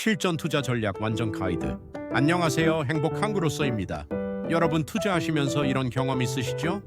실전 투자 전략 완전 가이드. 안녕하세요. 행복 한국으로서입니다. 여러분 투자하시면서 이런 경험 있으시죠?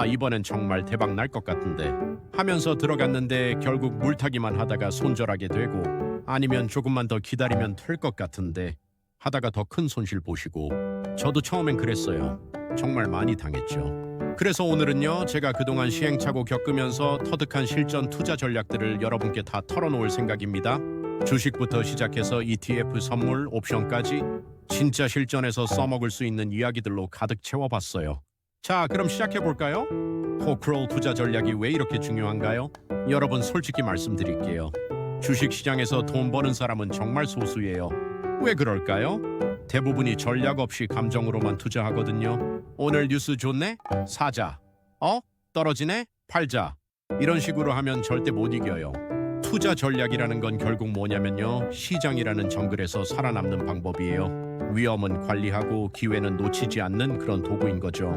이번엔 정말 대박 날 것 같은데 하면서 들어갔는데 결국 물타기만 하다가 손절하게 되고 아니면 조금만 더 기다리면 될 것 같은데 하다가 더 큰 손실 보시고 저도 처음엔 그랬어요. 정말 많이 당했죠. 그래서 오늘은요 제가 그동안 시행착오 겪으면서 터득한 실전 투자 전략들을 여러분께 다 털어놓을 생각입니다. 주식부터 시작해서 ETF, 선물, 옵션까지 진짜 실전에서 써먹을 수 있는 이야기들로 가득 채워봤어요. 자, 그럼 시작해볼까요? 포크롤 투자 전략이 왜 이렇게 중요한가요? 여러분 솔직히 말씀드릴게요. 주식시장에서 돈 버는 사람은 정말 소수예요. 왜 그럴까요? 대부분이 전략 없이 감정으로만 투자하거든요. 오늘 뉴스 좋네? 사자. 떨어지네? 팔자. 이런 식으로 하면 절대 못 이겨요. 투자 전략이라는 건 결국 뭐냐면요. 시장이라는 정글에서 살아남는 방법이에요. 위험은 관리하고 기회는 놓치지 않는 그런 도구인 거죠.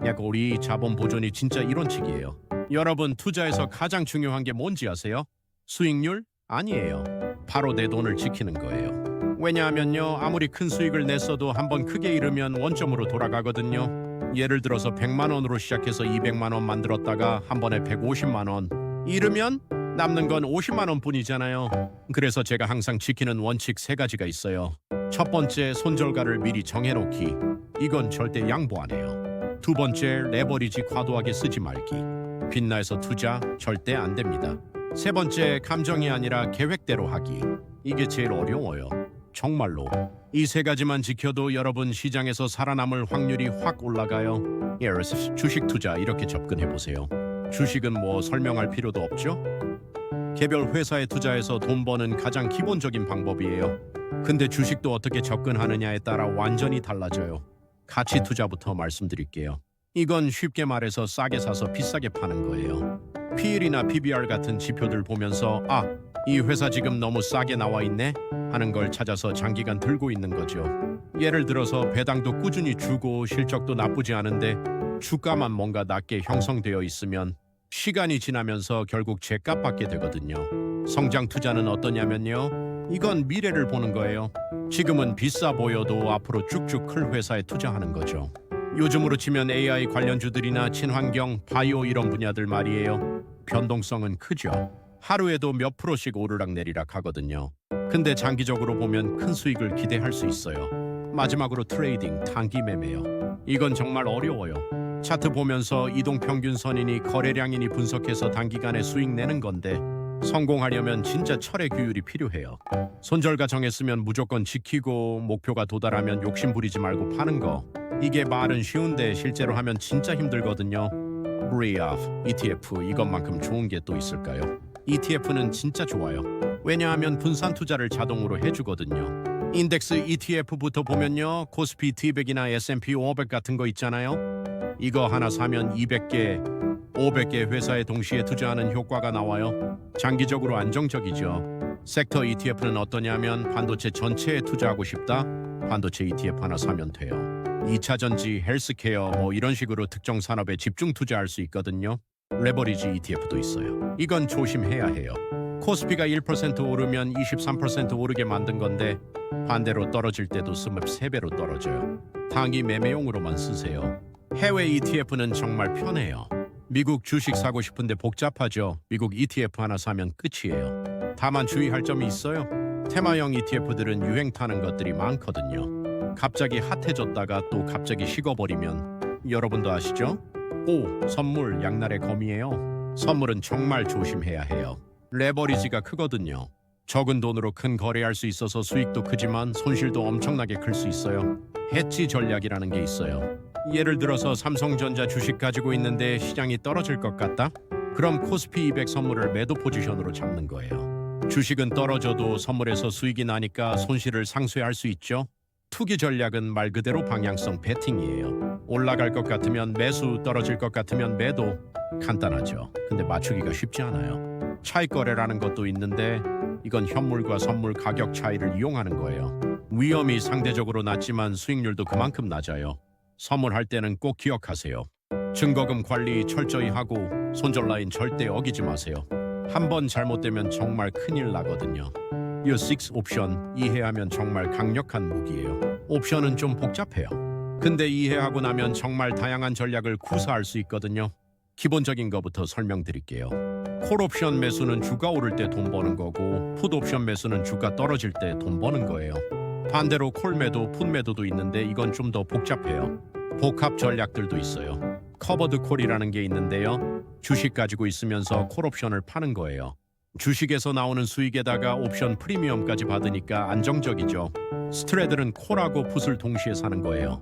약 우리 자본 보존이 진짜 이론칙이에요. 여러분 투자에서 가장 중요한 게 뭔지 아세요? 수익률? 아니에요. 바로 내 돈을 지키는 거예요. 왜냐하면요. 아무리 큰 수익을 냈어도 한번 크게 잃으면 원점으로 돌아가거든요. 예를 들어서 100만 원으로 시작해서 200만 원 만들었다가 한 번에 150만 원 잃으면 남는 건 50만 원 뿐이잖아요. 그래서 제가 항상 지키는 원칙 3가지가 있어요. 첫 번째, 손절가를 미리 정해놓기. 이건 절대 양보 안 해요. 두 번째, 레버리지 과도하게 쓰지 말기. 빚나서 투자 절대 안 됩니다. 세 번째, 감정이 아니라 계획대로 하기. 이게 제일 어려워요. 정말로. 이 3가지만 지켜도 여러분 시장에서 살아남을 확률이 확 올라가요. 주식 투자 이렇게 접근해보세요. 주식은 뭐 설명할 필요도 없죠? 개별 회사에 투자해서 돈 버는 가장 기본적인 방법이에요. 근데 주식도 어떻게 접근하느냐에 따라 완전히 달라져요. 가치 투자부터 말씀드릴게요. 이건 쉽게 말해서 싸게 사서 비싸게 파는 거예요. PER이나 PBR 같은 지표들 보면서 이 회사 지금 너무 싸게 나와 있네 하는 걸 찾아서 장기간 들고 있는 거죠. 예를 들어서 배당도 꾸준히 주고 실적도 나쁘지 않은데 주가만 뭔가 낮게 형성되어 있으면 시간이 지나면서 결국 제값 받게 되거든요. 성장 투자는 어떠냐면요. 이건 미래를 보는 거예요. 지금은 비싸 보여도 앞으로 쭉쭉 클 회사에 투자하는 거죠. 요즘으로 치면 AI 관련주들이나 친환경, 바이오 이런 분야들 말이에요. 변동성은 크죠. 하루에도 몇 프로씩 오르락내리락 하거든요. 근데 장기적으로 보면 큰 수익을 기대할 수 있어요. 마지막으로 트레이딩, 단기 매매요. 이건 정말 어려워요. 차트 보면서 이동평균선이니 거래량이니 분석해서 단기간에 수익 내는 건데 성공하려면 진짜 철의 규율이 필요해요. 손절가 정했으면 무조건 지키고 목표가 도달하면 욕심 부리지 말고 파는 거. 이게 말은 쉬운데 실제로 하면 진짜 힘들거든요. 브리아프, ETF 이것만큼 좋은 게 또 있을까요? ETF는 진짜 좋아요. 왜냐하면 분산 투자를 자동으로 해주거든요. 인덱스 ETF부터 보면요. 코스피 T100이나 S&P 500 같은 거 있잖아요. 이거 하나 사면 200개, 500개 회사에 동시에 투자하는 효과가 나와요. 장기적으로 안정적이죠. 섹터 ETF는 어떠냐면 반도체 전체에 투자하고 싶다? 반도체 ETF 하나 사면 돼요. 2차전지, 헬스케어 뭐 이런 식으로 특정 산업에 집중 투자할 수 있거든요. 레버리지 ETF도 있어요. 이건 조심해야 해요. 코스피가 1% 오르면 23% 오르게 만든 건데 반대로 떨어질 때도 23배로 떨어져요. 단기 매매용으로만 쓰세요. 해외 ETF는 정말 편해요. 미국 주식 사고 싶은데 복잡하죠. 미국 ETF 하나 사면 끝이에요. 다만 주의할 점이 있어요. 테마형 ETF들은 유행 타는 것들이 많거든요. 갑자기 핫해졌다가 또 갑자기 식어버리면 여러분도 아시죠? 선물 양날의 검이에요. 선물은 정말 조심해야 해요. 레버리지가 크거든요. 적은 돈으로 큰 거래할 수 있어서 수익도 크지만 손실도 엄청나게 클 수 있어요. 해치 전략이라는 게 있어요. 예를 들어서 삼성전자 주식 가지고 있는데 시장이 떨어질 것 같다? 그럼 코스피 200 선물을 매도 포지션으로 잡는 거예요. 주식은 떨어져도 선물에서 수익이 나니까 손실을 상쇄할 수 있죠. 투기 전략은 말 그대로 방향성 베팅이에요. 올라갈 것 같으면 매수, 떨어질 것 같으면 매도. 간단하죠. 근데 맞추기가 쉽지 않아요. 차익 거래라는 것도 있는데 이건 현물과 선물 가격 차이를 이용하는 거예요. 위험이 상대적으로 낮지만 수익률도 그만큼 낮아요. 선물할 때는 꼭 기억하세요. 증거금 관리 철저히 하고 손절 라인 절대 어기지 마세요. 한 번 잘못되면 정말 큰일 나거든요. 이 6 옵션 이해하면 정말 강력한 무기예요. 옵션은 좀 복잡해요. 근데 이해하고 나면 정말 다양한 전략을 구사할 수 있거든요. 기본적인 거부터 설명드릴게요. 콜 옵션 매수는 주가 오를 때 돈 버는 거고, 풋 옵션 매수는 주가 떨어질 때 돈 버는 거예요. 반대로 콜 매도, 풋 매도도 있는데 이건 좀 더 복잡해요. 복합 전략들도 있어요. 커버드 콜이라는 게 있는데요. 주식 가지고 있으면서 콜 옵션을 파는 거예요. 주식에서 나오는 수익에다가 옵션 프리미엄까지 받으니까 안정적이죠. 스트레들은 콜하고 풋을 동시에 사는 거예요.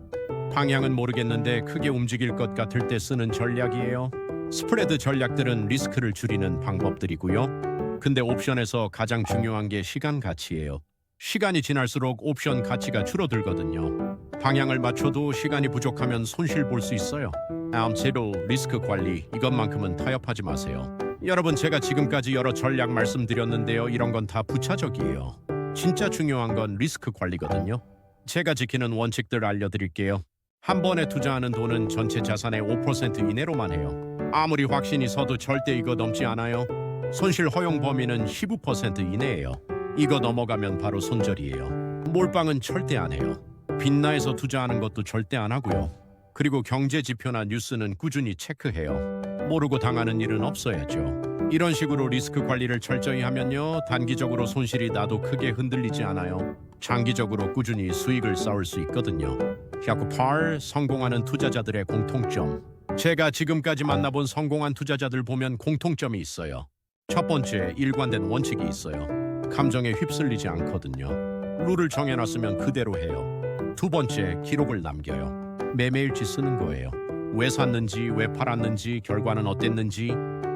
방향은 모르겠는데 크게 움직일 것 같을 때 쓰는 전략이에요. 스프레드 전략들은 리스크를 줄이는 방법들이고요. 근데 옵션에서 가장 중요한 게 시간 가치예요. 시간이 지날수록 옵션 가치가 줄어들거든요. 방향을 맞춰도 시간이 부족하면 손실 볼 수 있어요. 아무쪼록 리스크 관리, 이것만큼은 타협하지 마세요. 여러분, 제가 지금까지 여러 전략 말씀드렸는데요. 이런 건 다 부차적이에요. 진짜 중요한 건 리스크 관리거든요. 제가 지키는 원칙들 알려드릴게요. 한 번에 투자하는 돈은 전체 자산의 5% 이내로만 해요. 아무리 확신이 서도 절대 이거 넘지 않아요. 손실 허용 범위는 15% 이내예요. 이거 넘어가면 바로 손절이에요. 몰빵은 절대 안 해요. 빚나에서 투자하는 것도 절대 안 하고요. 그리고 경제 지표나 뉴스는 꾸준히 체크해요. 모르고 당하는 일은 없어야죠. 이런 식으로 리스크 관리를 철저히 하면요, 단기적으로 손실이 나도 크게 흔들리지 않아요. 장기적으로 꾸준히 수익을 쌓을 수 있거든요. 야쿠팔, 성공하는 투자자들의 공통점. 제가 지금까지 만나본 성공한 투자자들 보면 공통점이 있어요. 첫 번째, 일관된 원칙이 있어요. 감정에 휩쓸리지 않거든요. 룰을 정해놨으면 그대로 해요. 두 번째, 기록을 남겨요. 매매일지 쓰는 거예요. 왜 샀는지, 왜 팔았는지, 결과는 어땠는지,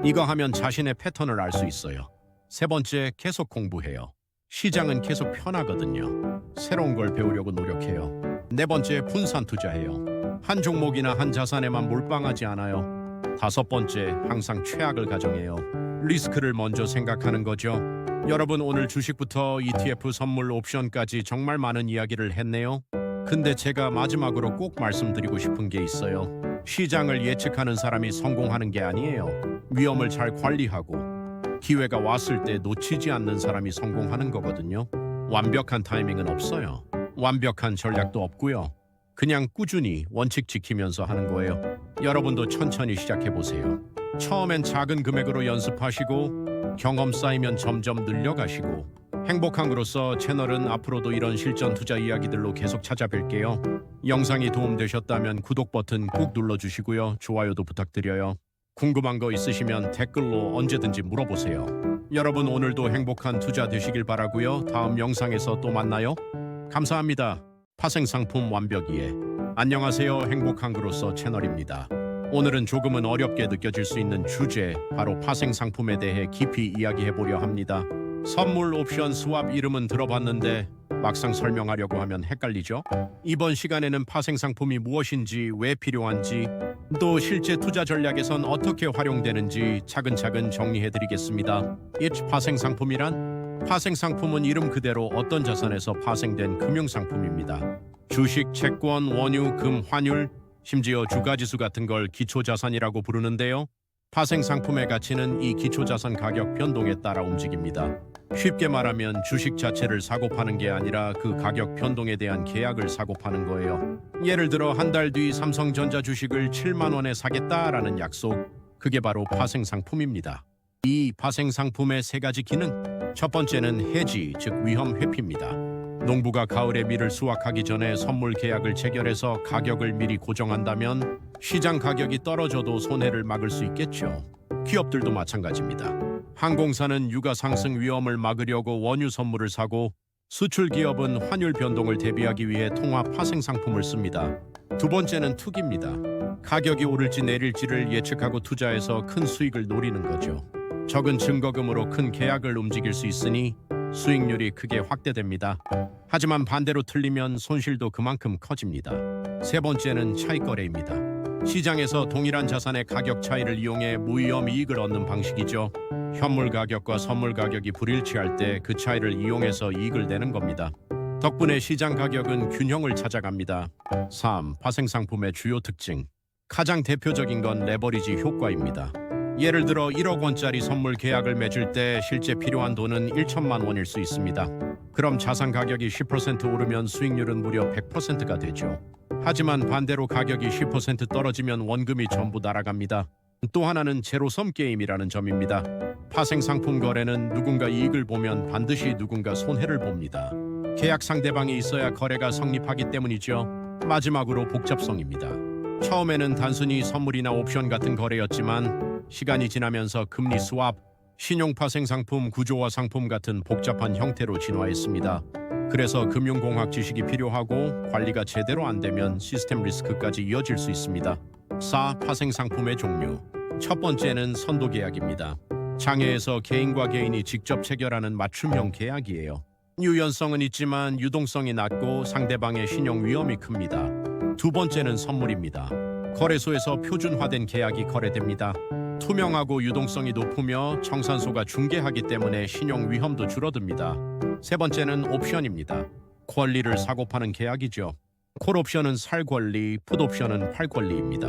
이거 하면 자신의 패턴을 알 수 있어요. 세 번째, 계속 공부해요. 시장은 계속 변하거든요. 새로운 걸 배우려고 노력해요. 네 번째, 분산 투자해요. 한 종목이나 한 자산에만 몰빵하지 않아요. 다섯 번째, 항상 최악을 가정해요. 리스크를 먼저 생각하는 거죠. 여러분, 오늘 주식부터 ETF, 선물, 옵션까지 정말 많은 이야기를 했네요. 근데 제가 마지막으로 꼭 말씀드리고 싶은 게 있어요. 시장을 예측하는 사람이 성공하는 게 아니에요. 위험을 잘 관리하고 기회가 왔을 때 놓치지 않는 사람이 성공하는 거거든요. 완벽한 타이밍은 없어요. 완벽한 전략도 없고요. 그냥 꾸준히 원칙 지키면서 하는 거예요. 여러분도 천천히 시작해보세요. 처음엔 작은 금액으로 연습하시고 경험 쌓이면 점점 늘려가시고, 행복한으로서 채널은 앞으로도 이런 실전 투자 이야기들로 계속 찾아뵐게요. 영상이 도움되셨다면 구독 버튼 꾹 눌러주시고요. 좋아요도 부탁드려요. 궁금한 거 있으시면 댓글로 언제든지 물어보세요. 여러분, 오늘도 행복한 투자 되시길 바라고요. 다음 영상에서 또 만나요. 감사합니다. 파생상품 완벽이에 안녕하세요. 행복한으로서 채널입니다. 오늘은 조금은 어렵게 느껴질 수 있는 주제, 바로 파생상품에 대해 깊이 이야기해보려 합니다. 선물, 옵션, 스왑 이름은 들어봤는데 막상 설명하려고 하면 헷갈리죠? 이번 시간에는 파생상품이 무엇인지, 왜 필요한지, 또 실제 투자 전략에선 어떻게 활용되는지 차근차근 정리해드리겠습니다. 이 파생상품이란? 파생상품은 이름 그대로 어떤 자산에서 파생된 금융상품입니다. 주식, 채권, 원유, 금, 환율, 심지어 주가지수 같은 걸 기초자산이라고 부르는데요. 파생상품의 가치는 이 기초자산 가격 변동에 따라 움직입니다. 쉽게 말하면 주식 자체를 사고 파는 게 아니라 그 가격 변동에 대한 계약을 사고 파는 거예요. 예를 들어 한 달 뒤 삼성전자 주식을 7만 원에 사겠다라는 약속, 그게 바로 파생상품입니다. 이 파생상품의 세 가지 기능. 첫 번째는 해지, 즉 위험 회피입니다. 농부가 가을에 밀을 수확하기 전에 선물 계약을 체결해서 가격을 미리 고정한다면 시장 가격이 떨어져도 손해를 막을 수 있겠죠. 기업들도 마찬가지입니다. 항공사는 유가 상승 위험을 막으려고 원유 선물을 사고, 수출 기업은 환율 변동을 대비하기 위해 통화 파생 상품을 씁니다. 두 번째는 투기입니다. 가격이 오를지 내릴지를 예측하고 투자해서 큰 수익을 노리는 거죠. 적은 증거금으로 큰 계약을 움직일 수 있으니 수익률이 크게 확대됩니다. 하지만 반대로 틀리면 손실도 그만큼 커집니다. 세 번째는 차익거래입니다. 시장에서 동일한 자산의 가격 차이를 이용해 무위험 이익을 얻는 방식이죠. 현물 가격과 선물 가격이 불일치할 때 그 차이를 이용해서 이익을 내는 겁니다. 덕분에 시장 가격은 균형을 찾아갑니다. 3. 파생상품의 주요 특징. 가장 대표적인 건 레버리지 효과입니다. 예를 들어 1억 원짜리 선물 계약을 맺을 때 실제 필요한 돈은 1천만 원일 수 있습니다. 그럼 자산 가격이 10% 오르면 수익률은 무려 100%가 되죠. 하지만 반대로 가격이 10% 떨어지면 원금이 전부 날아갑니다. 또 하나는 제로섬 게임이라는 점입니다. 파생 상품 거래는 누군가 이익을 보면 반드시 누군가 손해를 봅니다. 계약 상대방이 있어야 거래가 성립하기 때문이죠. 마지막으로 복잡성입니다. 처음에는 단순히 선물이나 옵션 같은 거래였지만 시간이 지나면서 금리 스왑, 신용 파생 상품, 구조화 상품 같은 복잡한 형태로 진화했습니다. 그래서 금융공학 지식이 필요하고 관리가 제대로 안 되면 시스템 리스크까지 이어질 수 있습니다. 4. 파생 상품의 종류. 첫 번째는 선도 계약입니다. 장외에서 개인과 개인이 직접 체결하는 맞춤형 계약이에요. 유연성은 있지만 유동성이 낮고 상대방의 신용 위험이 큽니다. 두 번째는 선물입니다. 거래소에서 표준화된 계약이 거래됩니다. 투명하고 유동성이 높으며 청산소가 중개하기 때문에 신용 위험도 줄어듭니다. 세 번째는 옵션입니다. 권리를 사고 파는 계약이죠. 콜옵션은 살 권리, 풋옵션은 팔 권리입니다.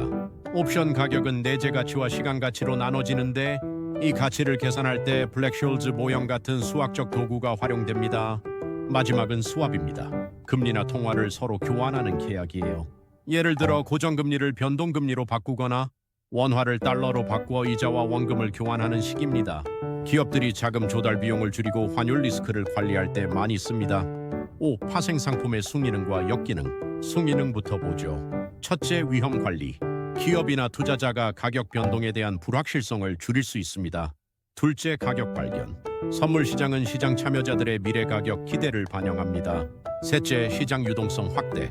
옵션 가격은 내재 가치와 시간 가치로 나눠지는데 이 가치를 계산할 때 블랙숄즈 모형 같은 수학적 도구가 활용됩니다. 마지막은 스왑입니다. 금리나 통화를 서로 교환하는 계약이에요. 예를 들어 고정금리를 변동금리로 바꾸거나 원화를 달러로 바꾸어 이자와 원금을 교환하는 식입니다. 기업들이 자금 조달 비용을 줄이고 환율 리스크를 관리할 때 많이 씁니다. 5. 파생 상품의 순기능과 역기능. 순기능부터 보죠. 첫째, 위험 관리. 기업이나 투자자가 가격 변동에 대한 불확실성을 줄일 수 있습니다. 둘째, 가격 발견. 선물 시장은 시장 참여자들의 미래 가격 기대를 반영합니다. 셋째, 시장 유동성 확대.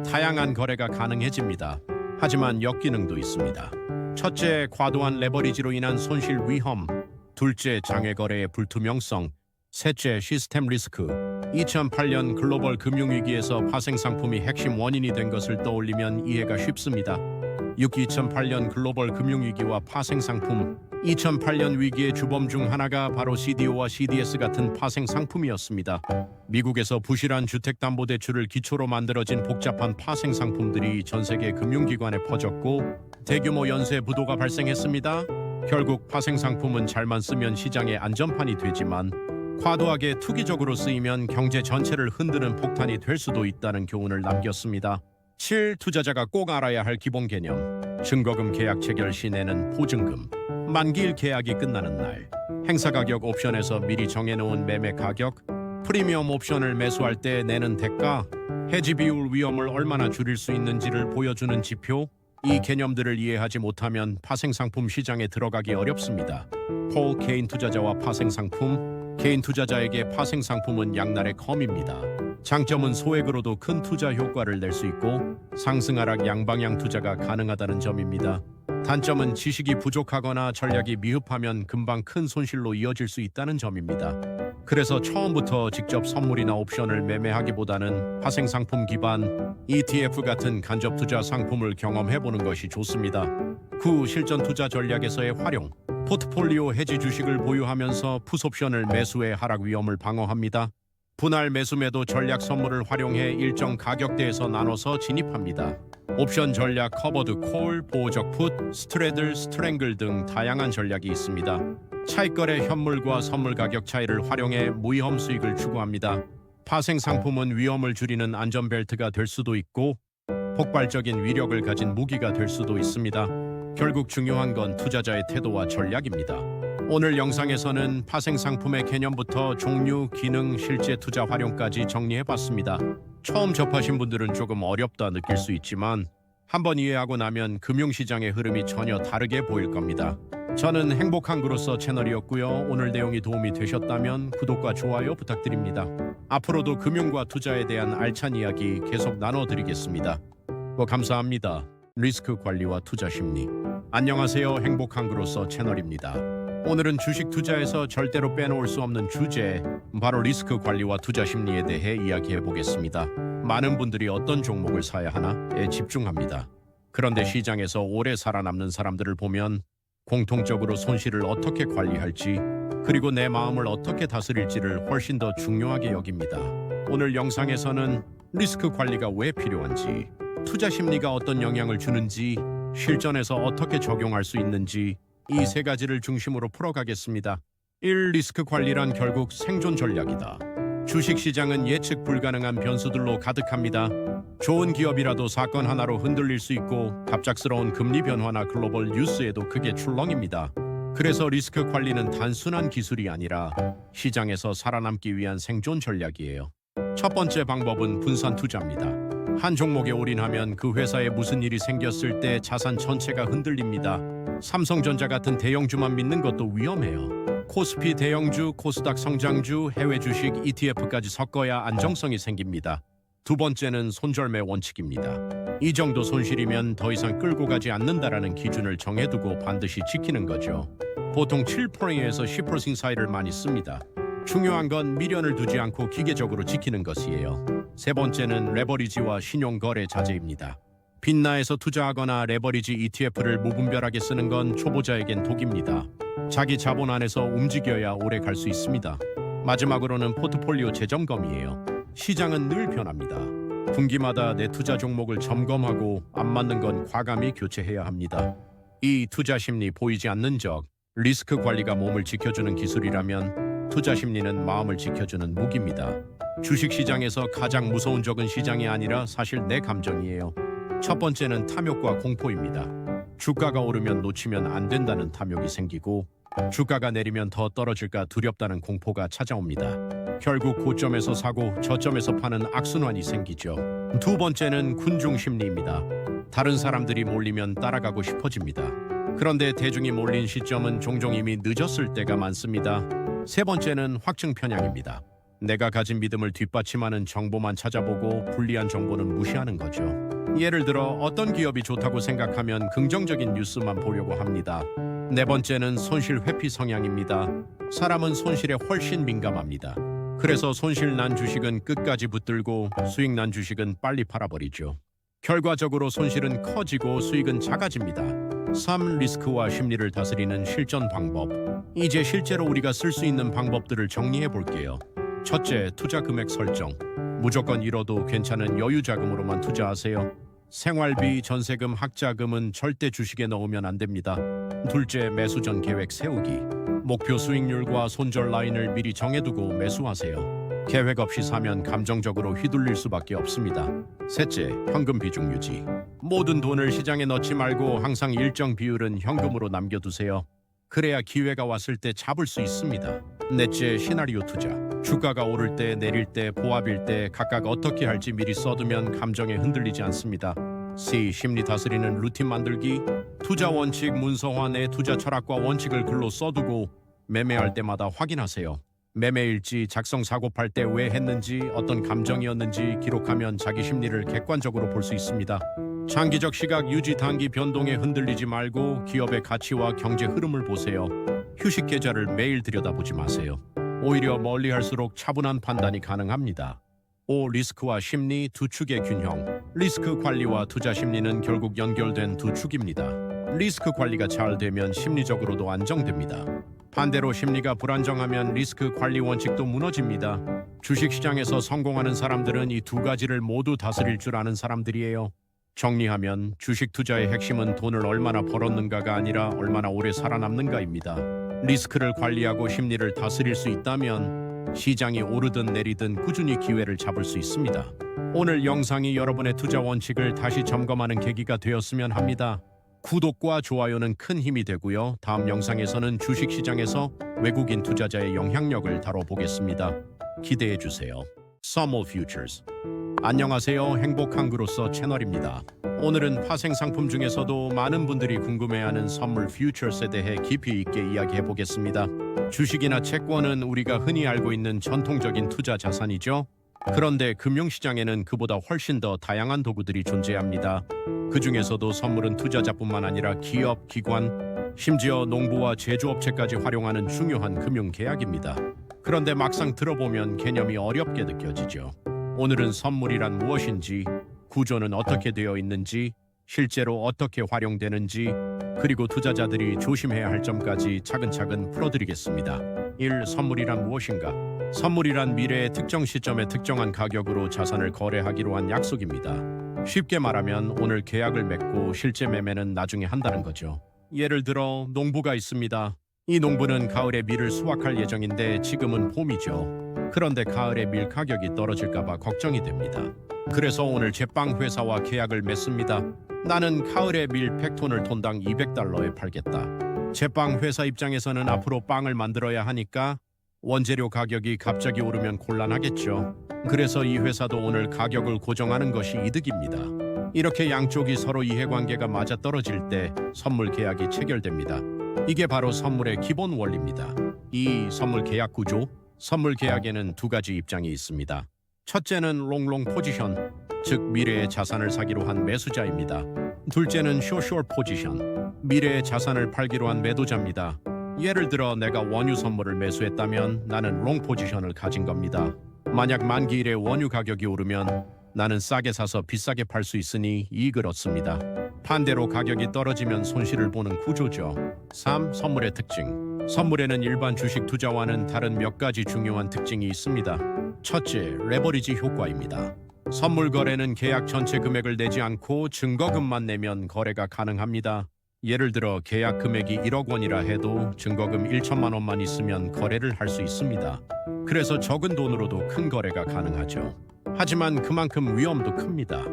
다양한 거래가 가능해집니다. 하지만 역기능도 있습니다. 첫째, 과도한 레버리지로 인한 손실 위험. 둘째, 장외 거래의 불투명성. 셋째, 시스템 리스크. 2008년 글로벌 금융위기에서 파생 상품이 핵심 원인이 된 것을 떠올리면 이해가 쉽습니다. 2008년 글로벌 금융위기와 파생 상품. 2008년 위기의 주범 중 하나가 바로 CDO와 CDS 같은 파생 상품이었습니다. 미국에서 부실한 주택담보대출을 기초로 만들어진 복잡한 파생 상품들이 전 세계 금융기관에 퍼졌고 대규모 연쇄 부도가 발생했습니다. 결국 파생 상품은 잘만 쓰면 시장의 안전판이 되지만 과도하게 투기적으로 쓰이면 경제 전체를 흔드는 폭탄이 될 수도 있다는 교훈을 남겼습니다. 7. 투자자가 꼭 알아야 할 기본 개념. 증거금 계약 체결 시 내는 보증금. 만기일 계약이 끝나는 날. 행사 가격 옵션에서 미리 정해놓은 매매 가격. 프리미엄 옵션을 매수할 때 내는 대가. 해지 비율 위험을 얼마나 줄일 수 있는지를 보여주는 지표. 이 개념들을 이해하지 못하면 파생 상품 시장에 들어가기 어렵습니다. 개인 투자자와 파생 상품. 개인 투자자에게 파생 상품은 양날의 검입니다. 장점은 소액으로도 큰 투자 효과를 낼 수 있고 상승하락 양방향 투자가 가능하다는 점입니다. 단점은 지식이 부족하거나 전략이 미흡하면 금방 큰 손실로 이어질 수 있다는 점입니다. 그래서 처음부터 직접 선물이나 옵션을 매매하기보다는 파생 상품 기반 ETF 같은 간접 투자 상품을 경험해보는 것이 좋습니다. 9. 실전 투자 전략에서의 활용. 포트폴리오 해지 주식을 보유하면서 풋옵션을 매수해 하락 위험을 방어합니다. 분할 매수 매도 전략 선물을 활용해 일정 가격대에서 나눠서 진입합니다. 옵션 전략 커버드 콜, 보호적 풋, 스트레들, 스트랭글 등 다양한 전략이 있습니다. 차익거래 현물과 선물 가격 차이를 활용해 무위험 수익을 추구합니다. 파생 상품은 위험을 줄이는 안전벨트가 될 수도 있고 폭발적인 위력을 가진 무기가 될 수도 있습니다. 결국 중요한 건 투자자의 태도와 전략입니다. 오늘 영상에서는 파생 상품의 개념부터 종류, 기능, 실제 투자 활용까지 정리해봤습니다. 처음 접하신 분들은 조금 어렵다 느낄 수 있지만 한번 이해하고 나면 금융시장의 흐름이 전혀 다르게 보일 겁니다. 저는 행복한 그로서 채널이었고요. 오늘 내용이 도움이 되셨다면 구독과 좋아요 부탁드립니다. 앞으로도 금융과 투자에 대한 알찬 이야기 계속 나눠드리겠습니다. 감사합니다. 리스크 관리와 투자 심리. 안녕하세요. 행복한 그로서 채널입니다. 오늘은 주식 투자에서 절대로 빼놓을 수 없는 주제, 바로 리스크 관리와 투자 심리에 대해 이야기해 보겠습니다. 많은 분들이 어떤 종목을 사야 하나에 집중합니다. 그런데 시장에서 오래 살아남는 사람들을 보면 공통적으로 손실을 어떻게 관리할지, 그리고 내 마음을 어떻게 다스릴지를 훨씬 더 중요하게 여깁니다. 오늘 영상에서는 리스크 관리가 왜 필요한지, 투자 심리가 어떤 영향을 주는지, 실전에서 어떻게 적용할 수 있는지, 이 세 가지를 중심으로 풀어가겠습니다. 1. 리스크 관리란 결국 생존 전략이다. 주식시장은 예측 불가능한 변수들로 가득합니다. 좋은 기업이라도 사건 하나로 흔들릴 수 있고 갑작스러운 금리 변화나 글로벌 뉴스에도 크게 출렁입니다. 그래서 리스크 관리는 단순한 기술이 아니라 시장에서 살아남기 위한 생존 전략이에요. 첫 번째 방법은 분산 투자입니다. 한 종목에 올인하면 그 회사에 무슨 일이 생겼을 때 자산 전체가 흔들립니다. 삼성전자 같은 대형주만 믿는 것도 위험해요. 코스피 대형주, 코스닥 성장주, 해외 주식 ETF까지 섞어야 안정성이 생깁니다. 두 번째는 손절매 원칙입니다. 이 정도 손실이면 더 이상 끌고 가지 않는다라는 기준을 정해두고 반드시 지키는 거죠. 보통 7%에서 10% 사이를 많이 씁니다. 중요한 건 미련을 두지 않고 기계적으로 지키는 것이에요. 세 번째는 레버리지와 신용거래 자제입니다. 빈나에서 투자하거나 레버리지 ETF를 무분별하게 쓰는 건 초보자에겐 독입니다. 자기 자본 안에서 움직여야 오래 갈 수 있습니다. 마지막으로는 포트폴리오 재점검이에요. 시장은 늘 변합니다. 분기마다 내 투자 종목을 점검하고 안 맞는 건 과감히 교체해야 합니다. 이 투자 심리 보이지 않는 적, 리스크 관리가 몸을 지켜주는 기술이라면 투자 심리는 마음을 지켜주는 무기입니다. 주식시장에서 가장 무서운 적은 시장이 아니라 사실 내 감정이에요. 첫 번째는 탐욕과 공포입니다. 주가가 오르면 놓치면 안 된다는 탐욕이 생기고 주가가 내리면 더 떨어질까 두렵다는 공포가 찾아옵니다. 결국 고점에서 사고 저점에서 파는 악순환이 생기죠. 두 번째는 군중 심리입니다. 다른 사람들이 몰리면 따라가고 싶어집니다. 그런데 대중이 몰린 시점은 종종 이미 늦었을 때가 많습니다. 세 번째는 확증 편향입니다. 내가 가진 믿음을 뒷받침하는 정보만 찾아보고 불리한 정보는 무시하는 거죠. 예를 들어 어떤 기업이 좋다고 생각하면 긍정적인 뉴스만 보려고 합니다. 네 번째는 손실 회피 성향입니다. 사람은 손실에 훨씬 민감합니다. 그래서 손실 난 주식은 끝까지 붙들고 수익 난 주식은 빨리 팔아버리죠. 결과적으로 손실은 커지고 수익은 작아집니다. 3. 리스크와 심리를 다스리는 실전 방법. 이제 실제로 우리가 쓸 수 있는 방법들을 정리해 볼게요. 첫째, 투자 금액 설정. 무조건 잃어도 괜찮은 여유 자금으로만 투자하세요. 생활비, 전세금, 학자금은 절대 주식에 넣으면 안 됩니다. 둘째, 매수 전 계획 세우기. 목표 수익률과 손절 라인을 미리 정해두고 매수하세요. 계획 없이 사면 감정적으로 휘둘릴 수밖에 없습니다. 셋째, 현금 비중 유지. 모든 돈을 시장에 넣지 말고 항상 일정 비율은 현금으로 남겨두세요. 그래야 기회가 왔을 때 잡을 수 있습니다. 넷째, 시나리오 투자. 주가가 오를 때, 내릴 때, 보합일 때 각각 어떻게 할지 미리 써두면 감정에 흔들리지 않습니다. C. 심리 다스리는 루틴 만들기. 투자 원칙 문서화 내 투자 철학과 원칙을 글로 써두고 매매할 때마다 확인하세요. 매매일지, 작성 사고팔 때 왜 했는지, 어떤 감정이었는지 기록하면 자기 심리를 객관적으로 볼 수 있습니다. 장기적 시각 유지, 단기 변동에 흔들리지 말고 기업의 가치와 경제 흐름을 보세요. 휴식 계좌를 매일 들여다보지 마세요. 오히려 멀리 할수록 차분한 판단이 가능합니다. 5. 리스크와 심리 두 축의 균형. 리스크 관리와 투자 심리는 결국 연결된 두 축입니다. 리스크 관리가 잘 되면 심리적으로도 안정됩니다. 반대로 심리가 불안정하면 리스크 관리 원칙도 무너집니다. 주식시장에서 성공하는 사람들은 이 두 가지를 모두 다스릴 줄 아는 사람들이에요. 정리하면 주식 투자의 핵심은 돈을 얼마나 벌었는가가 아니라 얼마나 오래 살아남는가입니다. 리스크를 관리하고 심리를 다스릴 수 있다면 시장이 오르든 내리든 꾸준히 기회를 잡을 수 있습니다. 오늘 영상이 여러분의 투자 원칙을 다시 점검하는 계기가 되었으면 합니다. 구독과 좋아요는 큰 힘이 되고요. 다음 영상에서는 주식시장에서 외국인 투자자의 영향력을 다뤄보겠습니다. 기대해주세요. Summer Futures. 안녕하세요. 행복한그로서 채널입니다. 오늘은 파생 상품 중에서도 많은 분들이 궁금해하는 선물 퓨처스에 대해 깊이 있게 이야기해 보겠습니다. 주식이나 채권은 우리가 흔히 알고 있는 전통적인 투자 자산이죠. 그런데 금융시장에는 그보다 훨씬 더 다양한 도구들이 존재합니다. 그 중에서도 선물은 투자자뿐만 아니라 기업, 기관, 심지어 농부와 제조업체까지 활용하는 중요한 금융계약입니다. 그런데 막상 들어보면 개념이 어렵게 느껴지죠. 오늘은 선물이란 무엇인지, 구조는 어떻게 되어 있는지, 실제로 어떻게 활용되는지, 그리고 투자자들이 조심해야 할 점까지 차근차근 풀어드리겠습니다. 1. 선물이란 무엇인가? 선물이란 미래의 특정 시점에 특정한 가격으로 자산을 거래하기로 한 약속입니다. 쉽게 말하면 오늘 계약을 맺고 실제 매매는 나중에 한다는 거죠. 예를 들어 농부가 있습니다. 이 농부는 가을에 밀을 수확할 예정인데 지금은 봄이죠. 그런데 가을에 밀 가격이 떨어질까봐 걱정이 됩니다. 그래서 오늘 제빵 회사와 계약을 맺습니다. 나는 가을에 밀 100톤을 톤당 $200에 팔겠다. 제빵 회사 입장에서는 앞으로 빵을 만들어야 하니까 원재료 가격이 갑자기 오르면 곤란하겠죠. 그래서 이 회사도 오늘 가격을 고정하는 것이 이득입니다. 이렇게 양쪽이 서로 이해관계가 맞아떨어질 때 선물 계약이 체결됩니다. 이게 바로 선물의 기본 원리입니다. 이 선물 계약 구조, 선물 계약에는 두 가지 입장이 있습니다. 첫째는 롱롱 포지션, 즉 미래의 자산을 사기로 한 매수자입니다. 둘째는 숏숏 포지션, 미래의 자산을 팔기로 한 매도자입니다. 예를 들어 내가 원유 선물을 매수했다면 나는 롱 포지션을 가진 겁니다. 만약 만기일에 원유 가격이 오르면 나는 싸게 사서 비싸게 팔 수 있으니 이익을 얻습니다. 반대로 가격이 떨어지면 손실을 보는 구조죠. 3. 선물의 특징. 선물에는 일반 주식 투자와는 다른 몇 가지 중요한 특징이 있습니다. 첫째, 레버리지 효과입니다. 선물 거래는 계약 전체 금액을 내지 않고 증거금만 내면 거래가 가능합니다. 예를 들어 계약 금액이 1억 원이라 해도 증거금 1천만 원만 있으면 거래를 할 수 있습니다. 그래서 적은 돈으로도 큰 거래가 가능하죠. 하지만 그만큼 위험도 큽니다.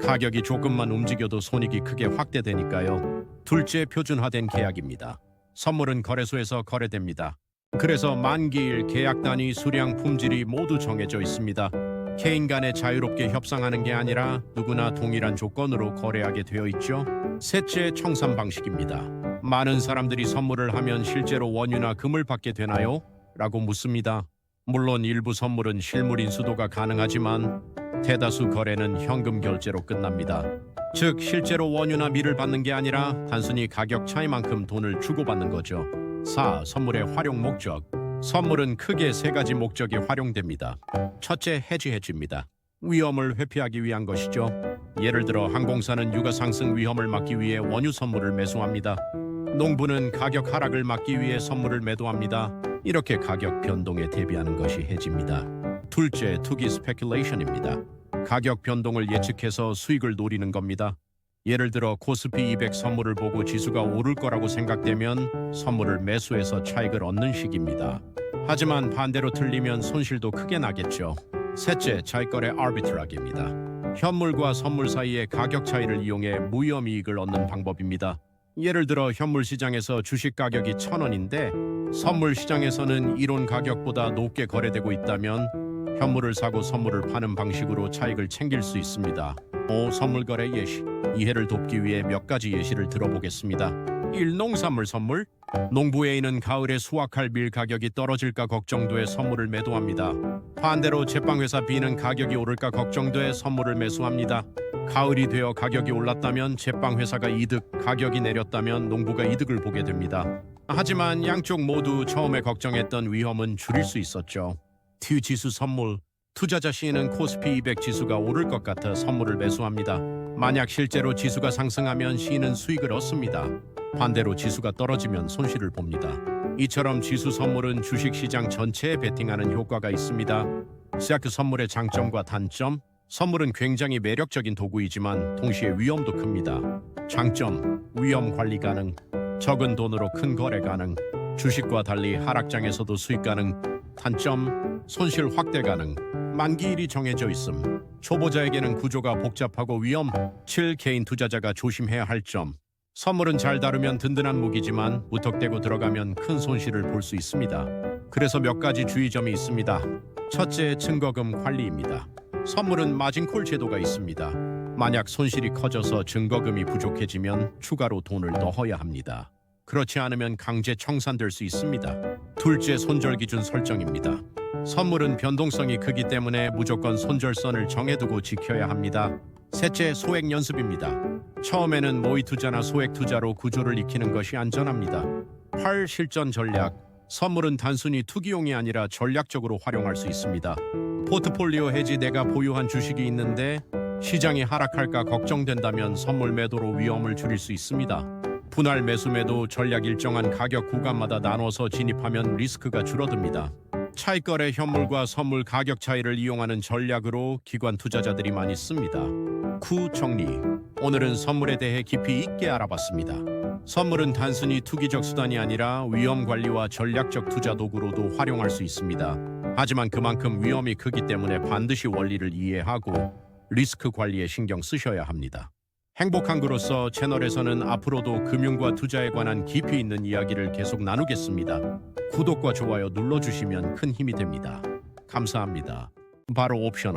가격이 조금만 움직여도 손익이 크게 확대되니까요. 둘째, 표준화된 계약입니다. 선물은 거래소에서 거래됩니다. 그래서 만기일, 계약 단위, 수량, 품질이 모두 정해져 있습니다. 개인 간에 자유롭게 협상하는 게 아니라 누구나 동일한 조건으로 거래하게 되어 있죠. 셋째, 청산 방식입니다. 많은 사람들이 선물을 하면 실제로 원유나 금을 받게 되나요? 라고 묻습니다. 물론 일부 선물은 실물 인수도가 가능하지만 대다수 거래는 현금 결제로 끝납니다. 즉 실제로 원유나 밀을 받는 게 아니라 단순히 가격 차이만큼 돈을 주고받는 거죠. 4. 선물의 활용 목적. 선물은 크게 세 가지 목적에 활용됩니다. 첫째, 헤지입니다. 위험을 회피하기 위한 것이죠. 예를 들어 항공사는 유가 상승 위험을 막기 위해 원유 선물을 매수합니다. 농부는 가격 하락을 막기 위해 선물을 매도합니다. 이렇게 가격 변동에 대비하는 것이 헤지입니다. 둘째, 투기 스페큘레이션입니다. 가격 변동을 예측해서 수익을 노리는 겁니다. 예를 들어 코스피 200 선물을 보고 지수가 오를 거라고 생각되면 선물을 매수해서 차익을 얻는 식입니다. 하지만 반대로 틀리면 손실도 크게 나겠죠. 셋째, 자유거래 아비트라지입니다. 현물과 선물 사이의 가격 차이를 이용해 무위험 이익을 얻는 방법입니다. 예를 들어 현물 시장에서 주식 가격이 1,000원인데 선물 시장에서는 이론 가격보다 높게 거래되고 있다면 현물을 사고 선물을 파는 방식으로 차익을 챙길 수 있습니다. 5. 선물 거래 예시. 이해를 돕기 위해 몇 가지 예시를 들어보겠습니다. 1. 농산물 선물. 농부 A는 가을에 수확할 밀 가격이 떨어질까 걱정돼 선물을 매도합니다. 반대로 제빵회사 B는 가격이 오를까 걱정돼 선물을 매수합니다. 가을이 되어 가격이 올랐다면 제빵회사가 이득, 가격이 내렸다면 농부가 이득을 보게 됩니다. 하지만 양쪽 모두 처음에 걱정했던 위험은 줄일 수 있었죠. T 지수 선물. 투자자 C는 코스피 200 지수가 오를 것 같아 선물을 매수합니다. 만약 실제로 지수가 상승하면 C는 수익을 얻습니다. 반대로 지수가 떨어지면 손실을 봅니다. 이처럼 지수 선물은 주식시장 전체에 베팅하는 효과가 있습니다. 시아크 선물의 장점과 단점. 선물은 굉장히 매력적인 도구이지만 동시에 위험도 큽니다. 장점, 위험 관리 가능, 적은 돈으로 큰 거래 가능, 주식과 달리 하락장에서도 수익 가능. 단점, 손실 확대 가능, 만기일이 정해져 있음. 초보자에게는 구조가 복잡하고 위험. 7. 개인 투자자가 조심해야 할 점. 선물은 잘 다루면 든든한 무기지만 무턱대고 들어가면 큰 손실을 볼 수 있습니다. 그래서 몇 가지 주의점이 있습니다. 첫째, 증거금 관리입니다. 선물은 마진콜 제도가 있습니다. 만약 손실이 커져서 증거금이 부족해지면 추가로 돈을 넣어야 합니다. 그렇지 않으면 강제 청산될 수 있습니다. 둘째, 손절 기준 설정입니다. 선물은 변동성이 크기 때문에 무조건 손절선을 정해두고 지켜야 합니다. 셋째, 소액 연습입니다. 처음에는 모의 투자나 소액 투자로 구조를 익히는 것이 안전합니다. 8. 실전 전략. 선물은 단순히 투기용이 아니라 전략적으로 활용할 수 있습니다. 포트폴리오 해지. 내가 보유한 주식이 있는데 시장이 하락할까 걱정된다면 선물 매도로 위험을 줄일 수 있습니다. 분할 매수 매도 전략. 일정한 가격 구간마다 나눠서 진입하면 리스크가 줄어듭니다. 차익거래 현물과 선물 가격 차이를 이용하는 전략으로 기관 투자자들이 많이 씁니다. 정리. 오늘은 선물에 대해 깊이 있게 알아봤습니다. 선물은 단순히 투기적 수단이 아니라 위험 관리와 전략적 투자 도구로도 활용할 수 있습니다. 하지만 그만큼 위험이 크기 때문에 반드시 원리를 이해하고 리스크 관리에 신경 쓰셔야 합니다. 행복한 그로서 채널에서는 앞으로도 금융과 투자에 관한 깊이 있는 이야기를 계속 나누겠습니다. 구독과 좋아요 눌러주시면 큰 힘이 됩니다. 감사합니다. 바로 옵션.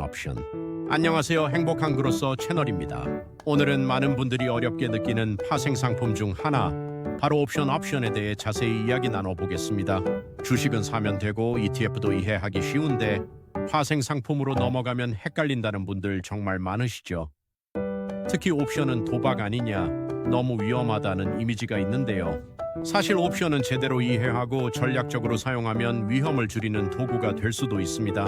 안녕하세요. 행복한 그로서 채널입니다. 오늘은 많은 분들이 어렵게 느끼는 파생 상품 중 하나, 바로 옵션에 대해 자세히 이야기 나눠보겠습니다. 주식은 사면 되고 ETF도 이해하기 쉬운데 파생 상품으로 넘어가면 헷갈린다는 분들 정말 많으시죠? 특히 옵션은 도박 아니냐, 너무 위험하다는 이미지가 있는데요. 사실 옵션은 제대로 이해하고 전략적으로 사용하면 위험을 줄이는 도구가 될 수도 있습니다.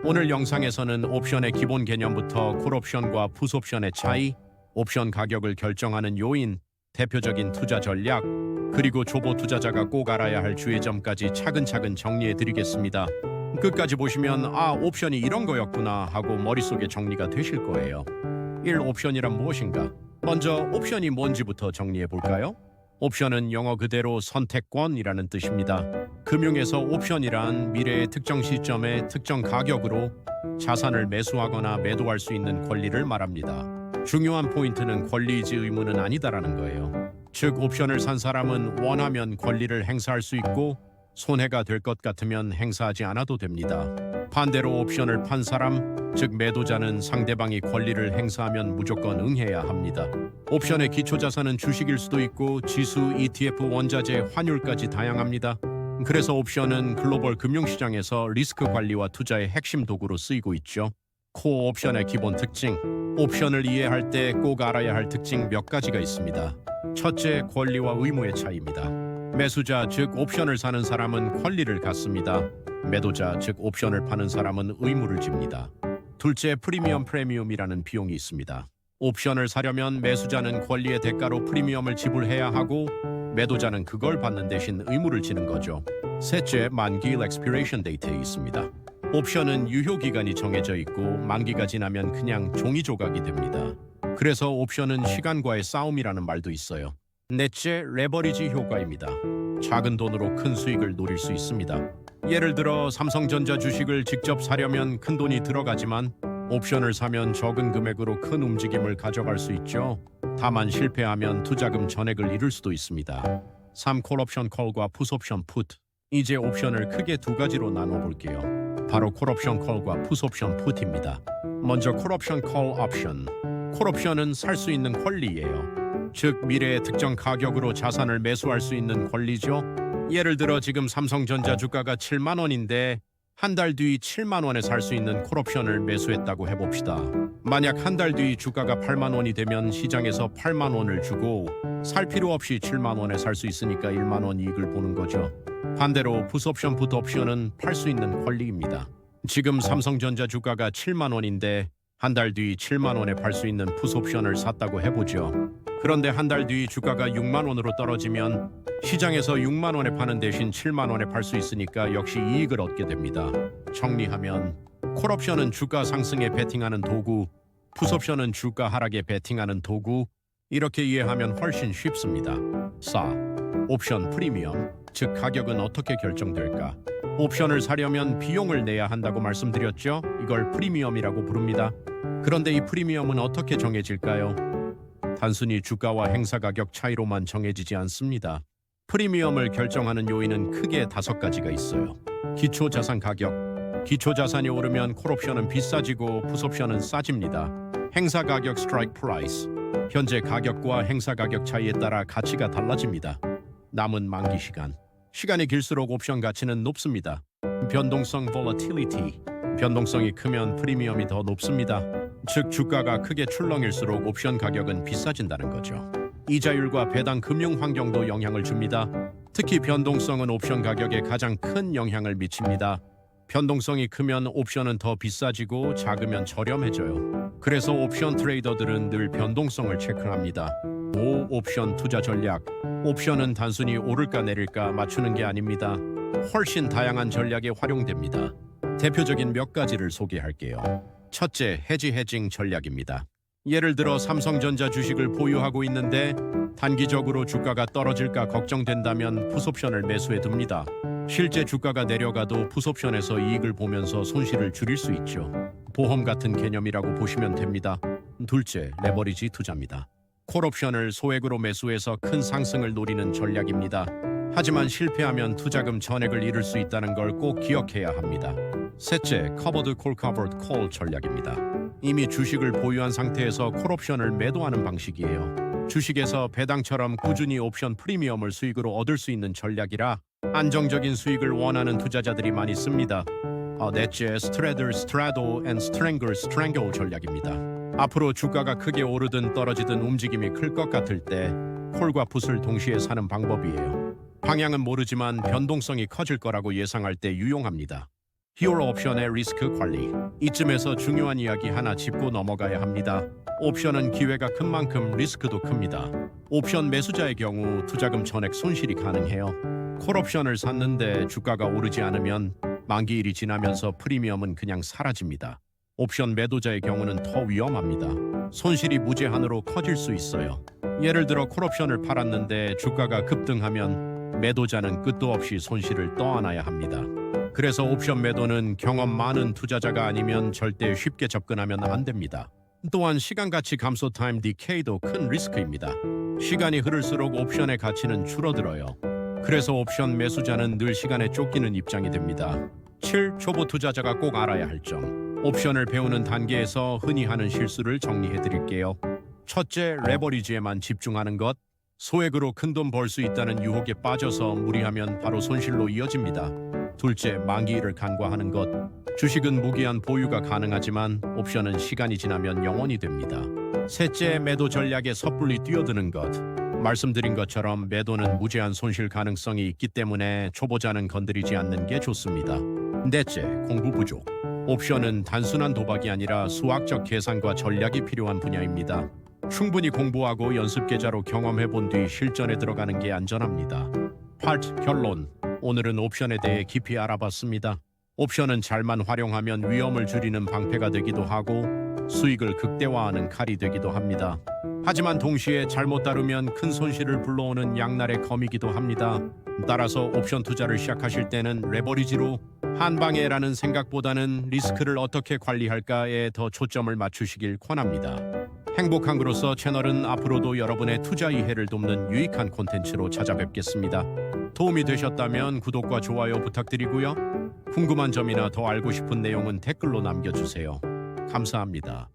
오늘 영상에서는 옵션의 기본 개념부터 콜옵션과 풋옵션의 차이, 옵션 가격을 결정하는 요인, 대표적인 투자 전략, 그리고 초보 투자자가 꼭 알아야 할 주의점까지 차근차근 정리해 드리겠습니다. 끝까지 보시면 옵션이 이런 거였구나 하고 머릿속에 정리가 되실 거예요. 1. 옵션이란 무엇인가? 먼저 옵션이 뭔지부터 정리해 볼까요? 옵션은 영어 그대로 선택권이라는 뜻입니다. 금융에서 옵션이란 미래의 특정 시점에 특정 가격으로 자산을 매수하거나 매도할 수 있는 권리를 말합니다. 중요한 포인트는 권리이지 의무는 아니다라는 거예요. 즉, 옵션을 산 사람은 원하면 권리를 행사할 수 있고 손해가 될 것 같으면 행사하지 않아도 됩니다. 반대로 옵션을 판 사람, 즉 매도자는 상대방이 권리를 행사하면 무조건 응해야 합니다. 옵션의 기초자산은 주식일 수도 있고 지수, ETF, 원자재, 환율까지 다양합니다. 그래서 옵션은 글로벌 금융시장에서 리스크 관리와 투자의 핵심 도구로 쓰이고 있죠. 코어 옵션의 기본 특징, 옵션을 이해할 때 꼭 알아야 할 특징 몇 가지가 있습니다. 첫째, 권리와 의무의 차이입니다. 매수자, 즉 옵션을 사는 사람은 권리를 갖습니다. 매도자, 즉 옵션을 파는 사람은 의무를 집니다. 둘째, 프리미엄이라는 비용이 있습니다. 옵션을 사려면 매수자는 권리의 대가로 프리미엄을 지불해야 하고 매도자는 그걸 받는 대신 의무를 지는 거죠. 셋째, 만기일 expiration date에 있습니다. 옵션은 유효 기간이 정해져 있고 만기가 지나면 그냥 종이 조각이 됩니다. 그래서 옵션은 시간과의 싸움이라는 말도 있어요. 넷째, 레버리지 효과입니다. 작은 돈으로 큰 수익을 노릴 수 있습니다. 예를 들어 삼성전자 주식을 직접 사려면 큰 돈이 들어가지만 옵션을 사면 적은 금액으로 큰 움직임을 가져갈 수 있죠. 다만 실패하면 투자금 전액을 잃을 수도 있습니다. 3. 콜옵션 콜과 풋옵션 풋. 이제 옵션을 크게 두 가지로 나눠볼게요. 바로 콜옵션 콜과 풋옵션 풋입니다. 먼저 콜옵션 콜 옵션. 콜옵션은 살 수 있는 권리예요. 즉 미래의 특정 가격으로 자산을 매수할 수 있는 권리죠. 예를 들어 지금 삼성전자 주가가 7만 원인데 한 달 뒤 7만 원에 살 수 있는 콜옵션을 매수했다고 해봅시다. 만약 한 달 뒤 주가가 8만 원이 되면 시장에서 8만 원을 주고 살 필요 없이 7만 원에 살 수 있으니까 1만 원 이익을 보는 거죠. 반대로 풋옵션, 풋옵션은 팔 수 있는 권리입니다. 지금 삼성전자 주가가 7만 원인데 한 달 뒤 7만 원에 팔 수 있는 풋옵션을 샀다고 해보죠. 그런데 한 달 뒤 주가가 6만 원으로 떨어지면 시장에서 6만 원에 파는 대신 7만 원에 팔 수 있으니까 역시 이익을 얻게 됩니다. 정리하면 콜옵션은 주가 상승에 베팅하는 도구, 풋옵션은 주가 하락에 베팅하는 도구, 이렇게 이해하면 훨씬 쉽습니다. 4. 옵션 프리미엄, 즉 가격은 어떻게 결정될까? 옵션을 사려면 비용을 내야 한다고 말씀드렸죠? 이걸 프리미엄이라고 부릅니다. 그런데 이 프리미엄은 어떻게 정해질까요? 단순히 주가와 행사 가격 차이로만 정해지지 않습니다. 프리미엄을 결정하는 요인은 크게 5가지가 있어요. 기초자산 가격. 기초자산이 오르면 콜옵션은 비싸지고 풋옵션은 싸집니다. 행사 가격 스트라이크 프라이스. 현재 가격과 행사 가격 차이에 따라 가치가 달라집니다. 남은 만기 시간. 시간이 길수록 옵션 가치는 높습니다. 변동성 volatility. 변동성이 크면 프리미엄이 더 높습니다. 즉 주가가 크게 출렁일수록 옵션 가격은 비싸진다는 거죠. 이자율과 배당 금융 환경도 영향을 줍니다. 특히 변동성은 옵션 가격에 가장 큰 영향을 미칩니다. 변동성이 크면 옵션은 더 비싸지고 작으면 저렴해져요. 그래서 옵션 트레이더들은 늘 변동성을 체크합니다. 5. 옵션 투자 전략. 옵션은 단순히 오를까 내릴까 맞추는 게 아닙니다. 훨씬 다양한 전략에 활용됩니다. 대표적인 몇 가지를 소개할게요. 첫째, 해징 전략입니다. 예를 들어 삼성전자 주식을 보유하고 있는데 단기적으로 주가가 떨어질까 걱정된다면 풋옵션을 매수해 둡니다. 실제 주가가 내려가도 풋옵션에서 이익을 보면서 손실을 줄일 수 있죠. 보험 같은 개념이라고 보시면 됩니다. 둘째, 레버리지 투자입니다. 콜옵션을 소액으로 매수해서 큰 상승을 노리는 전략입니다. 하지만 실패하면 투자금 전액을 잃을 수 있다는 걸 꼭 기억해야 합니다. 셋째, 커버드 콜 커버드 콜 전략입니다. 이미 주식을 보유한 상태에서 콜옵션을 매도하는 방식이에요. 주식에서 배당처럼 꾸준히 옵션 프리미엄을 수익으로 얻을 수 있는 전략이라 안정적인 수익을 원하는 투자자들이 많이 씁니다. 넷째, 스트레들 스트라도 앤 스트랭글 스트랭글 전략입니다. 앞으로 주가가 크게 오르든 떨어지든 움직임이 클 것 같을 때 콜과 풋을 동시에 사는 방법이에요. 방향은 모르지만 변동성이 커질 거라고 예상할 때 유용합니다. 히어로 옵션의 리스크 관리. 이쯤에서 중요한 이야기 하나 짚고 넘어가야 합니다. 옵션은 기회가 큰 만큼 리스크도 큽니다. 옵션 매수자의 경우 투자금 전액 손실이 가능해요. 콜옵션을 샀는데 주가가 오르지 않으면 만기일이 지나면서 프리미엄은 그냥 사라집니다. 옵션 매도자의 경우는 더 위험합니다. 손실이 무제한으로 커질 수 있어요. 예를 들어 콜옵션을 팔았는데 주가가 급등하면 매도자는 끝도 없이 손실을 떠안아야 합니다. 그래서 옵션 매도는 경험 많은 투자자가 아니면 절대 쉽게 접근하면 안 됩니다. 또한 시간 가치 감소 타임 디케이도 큰 리스크입니다. 시간이 흐를수록 옵션의 가치는 줄어들어요. 그래서 옵션 매수자는 늘 시간에 쫓기는 입장이 됩니다. 7. 초보 투자자가 꼭 알아야 할 점. 옵션을 배우는 단계에서 흔히 하는 실수를 정리해 드릴게요. 첫째, 레버리지에만 집중하는 것. 소액으로 큰돈 벌 수 있다는 유혹에 빠져서 무리하면 바로 손실로 이어집니다. 둘째, 만기일을 간과하는 것. 주식은 무기한 보유가 가능하지만 옵션은 시간이 지나면 영원이 됩니다. 셋째, 매도 전략에 섣불리 뛰어드는 것. 말씀드린 것처럼 매도는 무제한 손실 가능성이 있기 때문에 초보자는 건드리지 않는 게 좋습니다. 넷째, 공부 부족. 옵션은 단순한 도박이 아니라 수학적 계산과 전략이 필요한 분야입니다. 충분히 공부하고 연습 계좌로 경험해 본 뒤 실전에 들어가는 게 안전합니다. 8. 결론. 오늘은 옵션에 대해 깊이 알아봤습니다. 옵션은 잘만 활용하면 위험을 줄이는 방패가 되기도 하고 수익을 극대화하는 칼이 되기도 합니다. 하지만 동시에 잘못 다루면 큰 손실을 불러오는 양날의 검이기도 합니다. 따라서 옵션 투자를 시작하실 때는 레버리지로 한 방에라는 생각보다는 리스크를 어떻게 관리할까에 더 초점을 맞추시길 권합니다. 행복한 그로서 채널은 앞으로도 여러분의 투자 이해를 돕는 유익한 콘텐츠로 찾아뵙겠습니다. 도움이 되셨다면 구독과 좋아요 부탁드리고요. 궁금한 점이나 더 알고 싶은 내용은 댓글로 남겨주세요. 감사합니다.